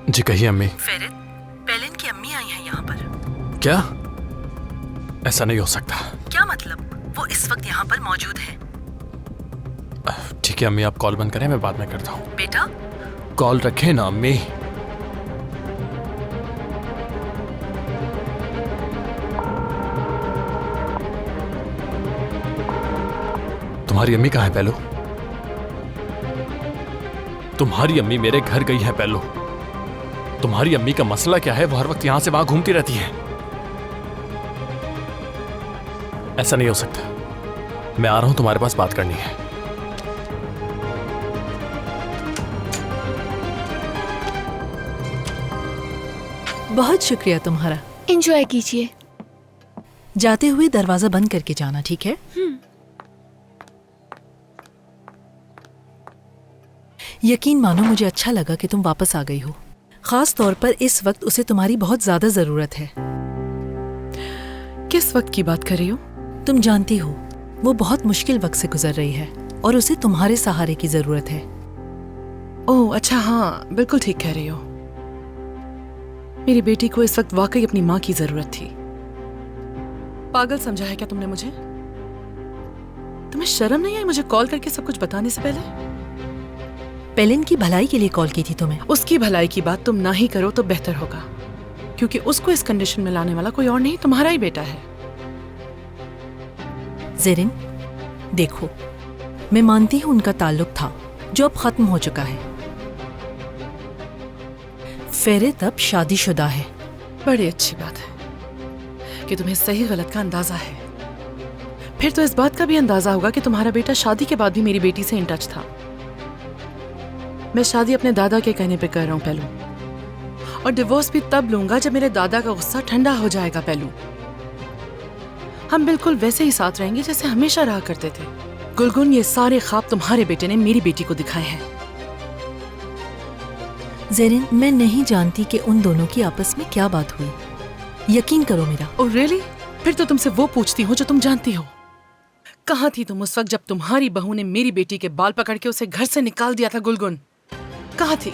जी कहिए अम्मी। फेरित, पेलिन की अम्मी आई हैं यहाँ पर। क्या? ऐसा नहीं हो सकता। क्या मतलब? वो इस वक्त यहाँ पर मौजूद है। ठीक है अम्मी, आप कॉल बंद करें, मैं बाद में करता हूँ। बेटा कॉल रखें ना अम्मी। तुम्हारी अम्मी कहाँ है पहलू? तुम्हारी अम्मी मेरे घर गई है पहलू। तुम्हारी अम्मी का मसला क्या है? वो हर वक्त यहां से वहां घूमती रहती है। ऐसा नहीं हो सकता। मैं आ रहा हूं, तुम्हारे पास बात करनी है। बहुत शुक्रिया तुम्हारा। एंजॉय कीजिए। जाते हुए दरवाजा बंद करके जाना, ठीक है? यकीन मानो मुझे अच्छा लगा कि तुम वापस आ गई हो। खास तौर पर इस वक्त उसे तुम्हारी बहुत ज्यादा जरूरत है। किस वक्त की बात कर रही हो? तुम जानती हो वो बहुत मुश्किल वक्त से गुजर रही है और उसे तुम्हारे सहारे की जरूरत है। ओह अच्छा, हाँ बिल्कुल ठीक कह रही हो। मेरी बेटी को इस वक्त वाकई अपनी माँ की जरूरत थी। पागल समझा है क्या तुमने मुझे? तुम्हें शर्म नहीं आई मुझे कॉल करके सब कुछ बताने से पहले? पेलिन की भलाई के लिए कॉल की थी तुम्हें। उसकी भलाई की बात तुम ना ही करो तो बेहतर होगा, क्योंकि उसको इस कंडीशन में लाने वाला कोई और नहीं, तुम्हारा ही बेटा है। ज़ेरिन, देखो, मैं मानती हूँ उनका ताल्लुक था जो अब खत्म हो चुका है। फेरित अब शादीशुदा है। बड़ी अच्छी बात है कि तुम्हें सही गलत का अंदाजा है। फिर तो इस बात का भी अंदाजा होगा कि तुम्हारा बेटा शादी के बाद भी मेरी बेटी से इन टच था। मैं शादी अपने दादा के कहने पे कर रहा हूँ पहलू, और डिवोर्स भी तब लूंगा जब मेरे दादा का गुस्सा ठंडा हो जाएगा पहलू। हम बिल्कुल वैसे ही साथ रहेंगे जैसे हमेशा रहा करते थे। गुलगुन, ये सारे ख्वाब तुम्हारे बेटे ने मेरी बेटी को दिखाए हैं। ज़ेरिन, मैं नहीं जानती कि उन दोनों की आपस में क्या बात हुई। यकीन करो मेरा। Oh really? फिर तो तुमसे वो पूछती हूँ जो तुम जानती हो। कहाँ थी तुम उस वक्त जब तुम्हारी बहू ने मेरी बेटी के बाल पकड़ के उसे घर से निकाल दिया था? गुलगुन कहाँ थी?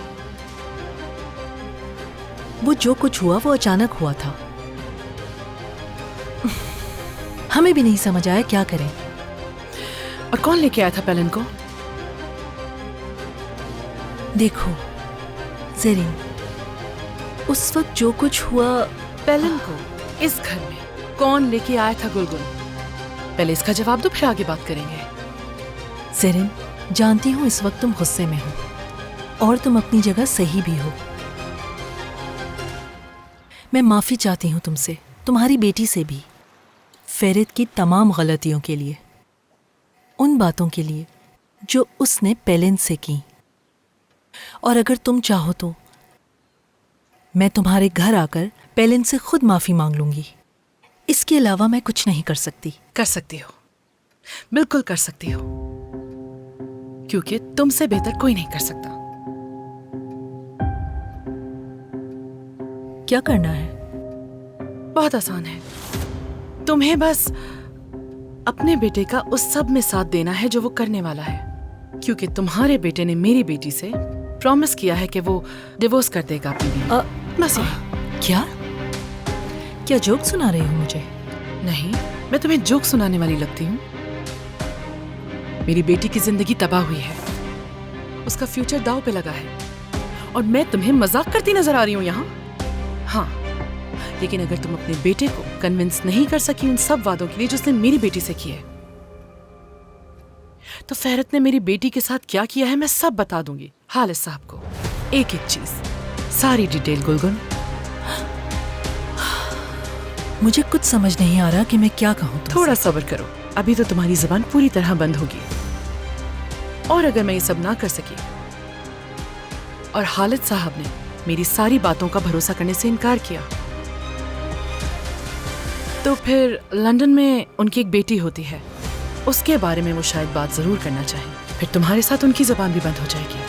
वो जो कुछ हुआ वो अचानक हुआ था। हमें भी नहीं समझ आया क्या करें। और कौन लेके आया था पेलिन को? देखो ज़ेरिन, उस वक्त जो कुछ हुआ। पेलिन को इस घर में कौन लेके आया था? गुलगुन, पहले इसका जवाब दो, फिर आगे बात करेंगे। ज़ेरिन, जानती हूँ इस वक्त तुम गुस्से में हो और तुम अपनी जगह सही भी हो। मैं माफी चाहती हूँ तुमसे, तुम्हारी बेटी से भी, फेरित की तमाम गलतियों के लिए, उन बातों के लिए जो उसने पेलिन से की। और अगर तुम चाहो तो मैं तुम्हारे घर आकर पेलिन से खुद माफी मांग लूंगी। इसके अलावा मैं कुछ नहीं कर सकती। कर सकती हो, बिल्कुल कर सकती हो, क्योंकि तुमसे बेहतर कोई नहीं कर सकता। क्या करना है? बहुत आसान है। तुम्हें बस अपने बेटे का उस सब में साथ देना है जो वो करने वाला है, क्योंकि तुम्हारे बेटे ने मेरी बेटी से प्रॉमिस किया है कि वो डिवोर्स कर देगा अपनी बीवी। बस क्या क्या जोक सुना रही हो मुझे? नहीं, मैं तुम्हें जोक सुनाने वाली लगती हूँ? मेरी बेटी की जिंदगी तबाह हुई है, उसका फ्यूचर दांव पे लगा है, और मैं तुम्हें मजाक करती नजर आ रही हूँ यहाँ? हाँ, लेकिन अगर तुम अपने बेटे को कन्विंस नहीं कर सकी उन सब वादों के लिए जो उसने मेरी बेटी से किए, तो फेरित ने मेरी बेटी के साथ क्या किया है मैं सब बता दूंगी हालिद साहब को, एक एक चीज, सारी डिटेल। गुलगुन, मुझे कुछ समझ नहीं आ रहा कि मैं क्या कहूँ। थोड़ा सब्र करो, अभी तो तुम्हारी जुबान पूरी तरह बंद होगी। और अगर मैं ये सब ना कर सकी और हालिद साहब ने मेरी सारी बातों का भरोसा करने से इनकार किया, तो फिर लंदन में उनकी एक बेटी होती है, उसके बारे में वो शायद बात जरूर करना चाहें। फिर तुम्हारे साथ उनकी जुबान भी बंद हो जाएगी।